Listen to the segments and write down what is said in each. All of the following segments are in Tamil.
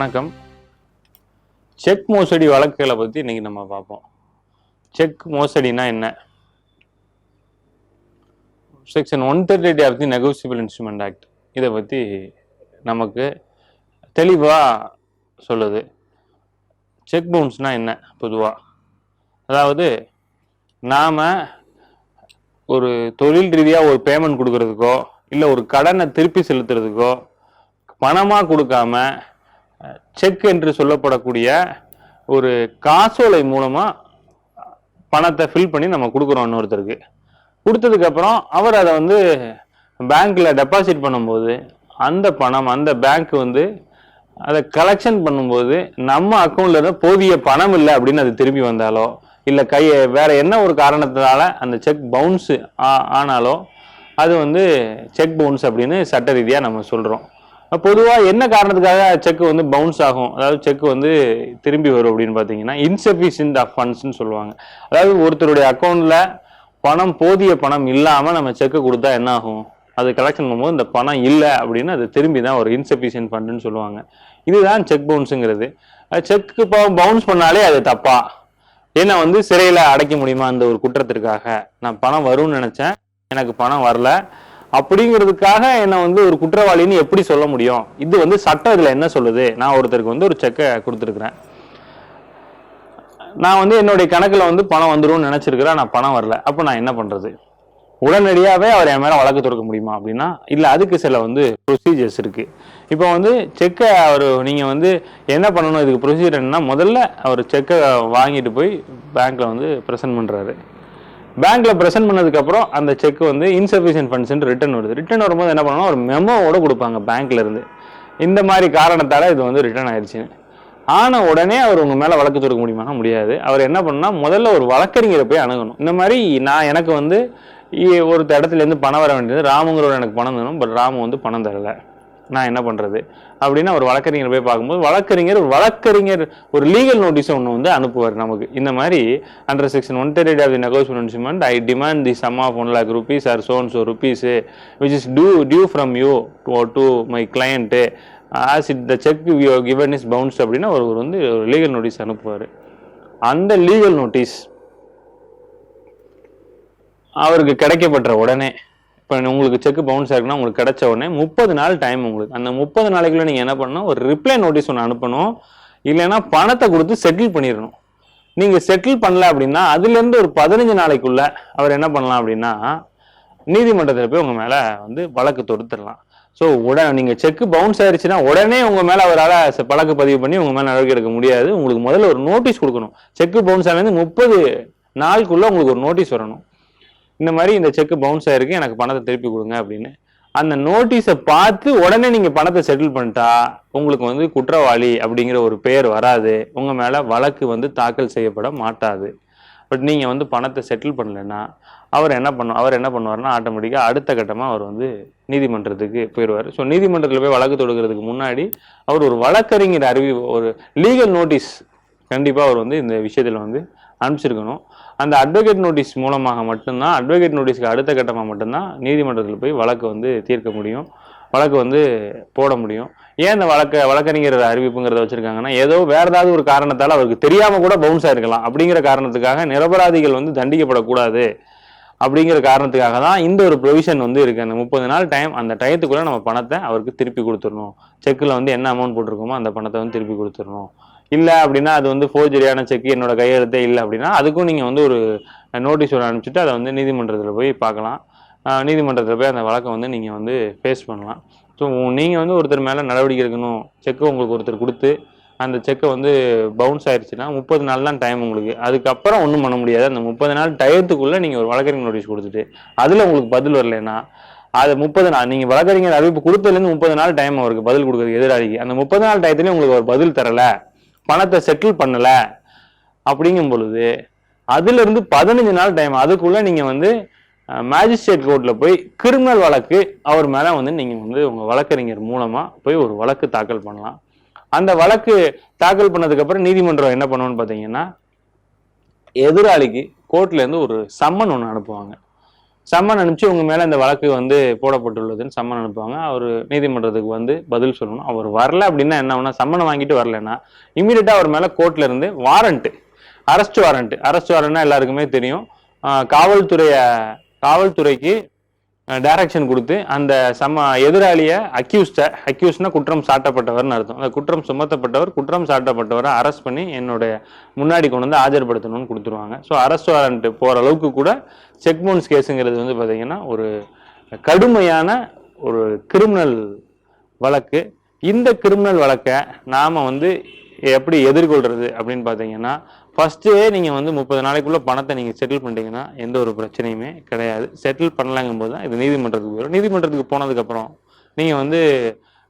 வணக்கம். செக் மோசடி வழக்குகளை பற்றி இன்னைக்கு நம்ம பார்ப்போம். செக் மோசடினா என்ன? Section 138 of the negotiable instrument act இதை பற்றி நமக்கு தெளிவாக சொல்லுது. செக் பவுன்ஸ்னா என்ன பொதுவாக? அதாவது நாம் ஒரு தொழில் ரீதியாக ஒரு பேமெண்ட் கொடுக்கறதுக்கோ இல்லை ஒரு கடனை திருப்பி செலுத்துறதுக்கோ பணமாக கொடுக்காம செக் என்று சொல்லப்படக்கூடிய ஒரு காசோலை மூலமாக பணத்தை ஃபில் பண்ணி நம்ம கொடுக்குறோம் இன்னொருத்தருக்கு. கொடுத்ததுக்கப்புறம் அவர் அதை வந்து பேங்க்கில் டெபாசிட் பண்ணும்போது அந்த பணம் அந்த பேங்க் வந்து அதை கலெக்ஷன் பண்ணும்போது நம்ம அக்கௌண்ட்ல இருந்து போதிய பணம் இல்லை அப்படின்னு அது திரும்பி வந்தாலோ இல்லை வேற என்ன ஒரு காரணத்தினால அந்த செக் பவுன்ஸ் ஆனாலோ அது வந்து செக் பவுன்ஸ் அப்படின்னு சட்ட ரீதியாக நம்ம சொல்கிறோம். பொதுவாக என்ன காரணத்துக்காக செக் வந்து பவுன்ஸ் ஆகும், அதாவது செக் வந்து திரும்பி வரும் அப்படின்னு பார்த்தீங்கன்னா இன்சஃபிஷியன்ட் ஆஃப் ஃபண்ட்ஸ்ன்னு சொல்லுவாங்க. அதாவது ஒருத்தருடைய அக்கௌண்ட்ல பணம் போதிய பணம் இல்லாமல் நம்ம செக்கு கொடுத்தா என்ன ஆகும், அது கலெக்ஷன் பண்ணும்போது இந்த பணம் இல்லை அப்படின்னு அது திரும்பி தான் ஒரு இன்சஃபிஷியன்ட் ஃபண்டுன்னு சொல்லுவாங்க. இதுதான் செக் பவுன்ஸுங்கிறது. செக்கு பவுன்ஸ் பண்ணாலே அது தப்பா? ஏன்னா வந்து சிறையில் அடைக்க முடியுமா அந்த ஒரு குற்றத்திற்காக? நான் பணம் வரும்னு நினைச்சேன், எனக்கு பணம் வரல அப்படிங்கிறதுக்காக என்ன வந்து ஒரு குற்றவாளின்னு எப்படி சொல்ல முடியும்? இது வந்து சட்டம் இதுல என்ன சொல்லுது? நான் ஒருத்தருக்கு வந்து ஒரு செக்கை கொடுத்துருக்கிறேன், நான் வந்து என்னுடைய கணக்குல வந்து பணம் வந்துடும் நினைச்சிருக்கிறேன், நான் பணம் வரல, அப்ப நான் என்ன பண்றது? உடனடியாவே அவர் என் மேல வழக்கு தொடுக்க முடியுமா அப்படின்னா இல்ல, அதுக்கு சில வந்து ப்ரொசீஜர்ஸ் இருக்கு. இப்போ வந்து செக்கை நீங்க வந்து என்ன பண்ணணும், இதுக்கு ப்ரொசீஜர் என்னன்னா, முதல்ல அவர் செக்கை வாங்கிட்டு போய் பேங்க்ல வந்து பிரசன்ட் பண்றாரு. பேங்க்ல பிரசன்ட் பண்ணதுக்கு அப்புறம் அந்த செக் வந்து இன்சஃபிஷியன்ட் ஃபண்ட்ஸ் ரிட்டர்ன் வருது. ரிட்டர்ன் வரும்போது என்ன பண்ணணும், ஒரு மெமோவோட கொடுப்பாங்க பேங்க்ல இருந்து, இந்த மாதிரி காரணத்தால இது வந்து ரிட்டர்ன் ஆயிடுச்சுன்னு. ஆன உடனே அவர் உங்க மேல வழக்கு தொடுக்க முடியுமா? முடியாது. அவர் என்ன பண்ணா, முதல்ல ஒரு வழக்கறிஞரை போய் அணுகணும். இந்த மாதிரி எனக்கு வந்து ஒரு இடத்துல இருந்து பணம் வர வேண்டியது, ராமுங்கிறவர் எனக்கு பணம் தரணும், பட் ராமு வந்து பணம் தரல, நான் என்ன பண்றது அப்படின்னு ஒரு வழக்கறிஞர் போய் பார்க்கும்போது வழக்கறிஞர் ஒரு லீகல் நோட்டீஸ் ஒன்று வந்து அனுப்புவார் நமக்கு. இந்த மாதிரி under section 138 of the negotiable instrument I demand the sum of 1 lakh rupees or so and so rupees which is due from you to my client as the check you have given is bounced அப்படின்னா ஒரு வந்து ஒரு லீகல் நோட்டீஸ் அனுப்புவார். அந்த லீகல் நோட்டீஸ் அவருக்கு கிடைக்கப்பட்ட உடனே, இப்போ உங்களுக்கு செக் பவுன்ஸ் ஆகுன்னா உங்களுக்கு கிடைச்ச உடனே 30 நாள் டைம் உங்களுக்கு. அந்த 30 நாளைக்குள்ள நீங்க என்ன பண்ணணும், ஒரு ரிப்ளை நோட்டீஸ் ஒன்று அனுப்பணும், இல்லைன்னா பணத்தை கொடுத்து செட்டில் பண்ணிடணும். நீங்க செட்டில் பண்ணல அப்படின்னா அதுல இருந்து ஒரு 15 நாளைக்குள்ள அவர் என்ன பண்ணலாம் அப்படின்னா நீதிமன்றத்தில் போய் உங்க மேல வந்து வழக்கு தொடுத்துடலாம். ஸோ நீங்க செக் பவுன்ஸ் ஆயிடுச்சுன்னா உடனே உங்க மேல அவரால் வழக்கு பதிவு பண்ணி உங்க மேல நடவடிக்கை எடுக்க முடியாது. உங்களுக்கு முதல்ல ஒரு நோட்டீஸ் கொடுக்கணும். செக் பவுன்ஸ் ஆனது 30 நாளுக்குள்ள உங்களுக்கு ஒரு நோட்டீஸ் வரணும், இந்த மாதிரி இந்த செக் பவுன்ஸ் ஆயிருக்கு, எனக்கு பணத்தை திருப்பி கொடுங்க அப்படின்னு. அந்த நோட்டீஸை பார்த்து உடனே நீங்க பணத்தை செட்டில் பண்ணிட்டா உங்களுக்கு வந்து குற்றவாளி அப்படிங்கிற ஒரு பெயர் வராது, உங்க மேல வழக்கு வந்து தாக்கல் செய்யப்பட மாட்டாது. பட் நீங்க வந்து பணத்தை செட்டில் பண்ணலன்னா அவர் என்ன பண்ணுவார்னா ஆட்டோமேட்டிக்கா அடுத்த கட்டமா அவர் வந்து நீதிமன்றத்துக்கு போயிடுவார். ஸோ நீதிமன்றத்தில் போய் வழக்கு தொடுக்கிறதுக்கு முன்னாடி அவர் ஒரு வழக்கறிஞர் ஒரு லீகல் நோட்டீஸ் கண்டிப்பா அவர் வந்து இந்த விஷயத்துல வந்து அனுப்பிச்சிருக்கணும். அந்த அட்வொகேட் நோட்டீஸ் மூலமாக மட்டும்தான், அட்வொகேட் நோட்டீஸ்க்கு அடுத்த கட்டமாக மட்டும்தான் நீதிமன்றத்தில் போய் வழக்கு வந்து தீர்க்க முடியும், வழக்கு வந்து போட முடியும். ஏன் இந்த வழக்கறிஞர் அறிவிப்புங்கிறத வச்சிருக்காங்கன்னா, ஏதோ வேற ஏதாவது ஒரு காரணத்தால் அவருக்கு தெரியாம கூட பவுன்ஸ் ஆயிருக்கலாம் அப்படிங்கிற காரணத்துக்காக நிரபராதிகள் வந்து தண்டிக்கப்படக்கூடாது அப்படிங்கிற காரணத்துக்காக தான் இந்த ஒரு ப்ரொவிஷன் வந்து இருக்கு. அந்த 30 நாள் டைம், அந்த டயத்துக்குள்ள நம்ம பணத்தை அவருக்கு திருப்பி கொடுத்துடணும். செக்கில் வந்து என்ன அமௌண்ட் போட்டிருக்கோமோ அந்த பணத்தை வந்து திருப்பி கொடுத்துடணும். இல்லை அப்படின்னா அது வந்து ஃபோர்ஜரியான செக், என்னோட கையெழுத்தே இல்லை அப்படின்னா அதுக்கும் நீங்கள் வந்து ஒரு நோட்டீஸ் ஒன்று அனுப்பிச்சிட்டு அதை வந்து நீதிமன்றத்தில் போய் பார்க்கலாம். நீதிமன்றத்தில் போய் அந்த வழக்கை வந்து நீங்கள் வந்து ஃபேஸ் பண்ணலாம். ஸோ நீங்கள் வந்து ஒருத்தர் மேலே நடவடிக்கை எடுக்கணும், செக்கை உங்களுக்கு ஒருத்தர் கொடுத்து அந்த செக்கை வந்து பவுன்ஸ் ஆயிடுச்சுன்னா 30 நாள் தான் டைம் உங்களுக்கு. அதுக்கப்புறம் ஒன்றும் பண்ண முடியாது. அந்த 30 நாள் டயத்துக்குள்ளே நீங்கள் ஒரு வழக்கறிஞர் நோட்டீஸ் கொடுத்துட்டு அதில் உங்களுக்கு பதில் வரலைன்னா அது 30 நாள் நீங்கள் வழக்கறிஞர் அறிவிப்பு கொடுத்ததுலேருந்து 30 நாள் டைம் அவருக்கு பதில் கொடுக்குறது எதிராளிக்கு. அந்த 30 நாள் டயத்துலேயும் உங்களுக்கு ஒரு பதில் தரலை, பணத்தை செட்டில் பண்ணல அப்படிங்கும் பொழுது அதுல இருந்து 15 நாள் டைம், அதுக்குள்ள நீங்க வந்து மேஜிஸ்ட்ரேட் கோர்ட்ல போய் கிரிமினல் வழக்கு அவர் மேல வந்து நீங்க வந்து உங்க வழக்கறிஞர் மூலமா போய் ஒரு வழக்கு தாக்கல் பண்ணலாம். அந்த வழக்கு தாக்கல் பண்ணதுக்கு அப்புறம் நீதிமன்றம் என்ன பண்ணுவோம்னு பாத்தீங்கன்னா, எதிராளிக்கு கோர்ட்ல இருந்து ஒரு சம்மன் ஒன்று அனுப்புவாங்க. சம்மன் அனுப்பிச்சு உங்க மேல இந்த வழக்கு வந்து போடப்பட்டுள்ளதுன்னு சம்மன் அனுப்புவாங்க. அவர் நீதிமன்றத்துக்கு வந்து பதில் சொல்லணும். அவர் வரல அப்படின்னா என்ன ஆகும்னா, சம்மனை வாங்கிட்டு வரலன்னா இமீடியட்டா அவர் மேல கோர்ட்ல இருந்து வாரண்ட், அரெஸ்ட் வாரண்ட்னா எல்லாருக்குமே தெரியும். காவல்துறைக்கு டைரக்ஷன் கொடுத்து அந்த எதிராளிய அக்யூஸ்ட்னா குற்றம் சாட்டப்பட்டவர்னு அர்த்தம். அந்த குற்றம் சுமத்தப்பட்டவர், குற்றம் சாட்டப்பட்டவரை அரெஸ்ட் பண்ணி என்னுடைய முன்னாடி கொண்டு வந்து ஆஜர்படுத்தணும்னு கொடுத்துருவாங்க. ஸோ அரெஸ்ட் வாரண்ட் போற அளவுக்கு கூட செக் பவுன்ஸ் கேஸுங்கிறது வந்து பார்த்தீங்கன்னா ஒரு கடுமையான ஒரு கிரிமினல் வழக்கு. இந்த கிரிமினல் வழக்கை நாம வந்து எப்படி எதிர்கொள்றது அப்படின்னு பார்த்தீங்கன்னா, ஃபர்ஸ்டே நீங்க வந்து 30 நாளைக்குள்ள பணத்தை நீங்க செட்டில் பண்ணிட்டீங்கன்னா எந்த ஒரு பிரச்சனையுமே கிடையாது. செட்டில் பண்ணலாங்கும் போது தான் இது நீதிமன்றத்துக்கு போயிடும். நீதிமன்றத்துக்கு போனதுக்கு அப்புறம் நீங்க வந்து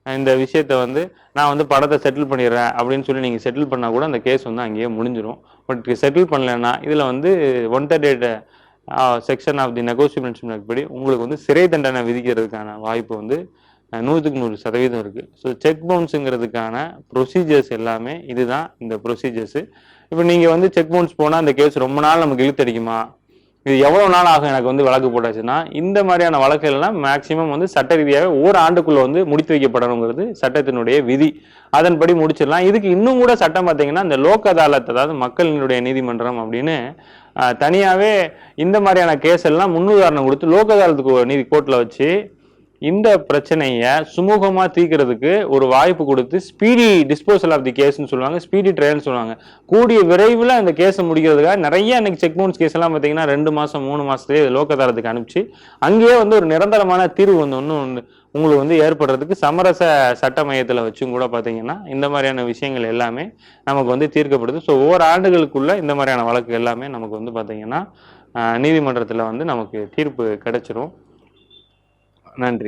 இந்த விஷயத்த வந்து நான் வந்து பணத்தை செட்டில் பண்ணிடுறேன் அப்படின்னு சொல்லி நீங்க செட்டில் பண்ணா கூட அந்த கேஸ் வந்து அங்கேயே முடிஞ்சிடும். பட் செட்டில் பண்ணலன்னா இதுல வந்து 138 section of the negotiable instrument படி உங்களுக்கு வந்து சிறை தண்டனை விதிக்கிறதுக்கான வாய்ப்பு வந்து 100% இருக்கு. ஸோ செக் பவுன்ஸுங்கிறதுக்கான ப்ரொசீஜர்ஸ் எல்லாமே இதுதான் இந்த ப்ரொசீஜர்ஸ். இப்போ நீங்க வந்து செக் பவுன்ஸ் போனா அந்த கேஸ் ரொம்ப நாள் நமக்கு இழுத்தடிக்குமா, இது எவ்வளவு நாள் ஆகும் எனக்கு வந்து வழக்கு போட்டாச்சுன்னா, இந்த மாதிரியான வழக்குகள் எல்லாம் மேக்சிமம் வந்து சட்ட ரீதியாக ஒரு ஆண்டுக்குள்ள வந்து முடித்து வைக்கப்படணுங்கிறது சட்டத்தினுடைய விதி. அதன்படி முடிச்சிடலாம். இதுக்கு இன்னும் கூட சட்டம் பார்த்தீங்கன்னா, இந்த லோக் அதாலத், அதாவது மக்களினுடைய நீதிமன்றம் அப்படின்னு தனியாவே இந்த மாதிரியான கேஸ் எல்லாம் முன்னுதாரணம் கொடுத்து லோக் அதாலத்துக்கு நீதி கோர்ட்ல வச்சு இந்த பிரச்சனைய சுமூகமா தீர்க்கிறதுக்கு ஒரு வாய்ப்பு கொடுத்து ஸ்பீடி டிஸ்போசல் ஆஃப் தி கேஸ்ன்னு சொல்லுவாங்க, ஸ்பீடி ட்ரையல்னு சொல்லுவாங்க. கூடிய விரைவில் அந்த கேஸை முடிக்கிறதுக்காக நிறைய இன்னைக்கு செக் பவுன்ஸ் கேஸ் எல்லாம் பார்த்தீங்கன்னா 2 மாசம் 3 மாசத்துலேயே லோக் அதாலத்துக்கு அனுப்பிச்சு அங்கேயே வந்து ஒரு நிரந்தரமான தீர்வு வந்து உங்களுக்கு வந்து ஏற்படுறதுக்கு சமரச சட்ட மையத்தில் வச்சும் கூட பார்த்தீங்கன்னா இந்த மாதிரியான விஷயங்கள் எல்லாமே நமக்கு வந்து தீர்க்கப்படுது. ஸோ ஒவ்வொரு ஆண்டுகளுக்குள்ள இந்த மாதிரியான வழக்கு எல்லாமே நமக்கு வந்து பார்த்தீங்கன்னா நீதிமன்றத்தில் வந்து நமக்கு தீர்ப்பு கிடைச்சிரும். நன்றி.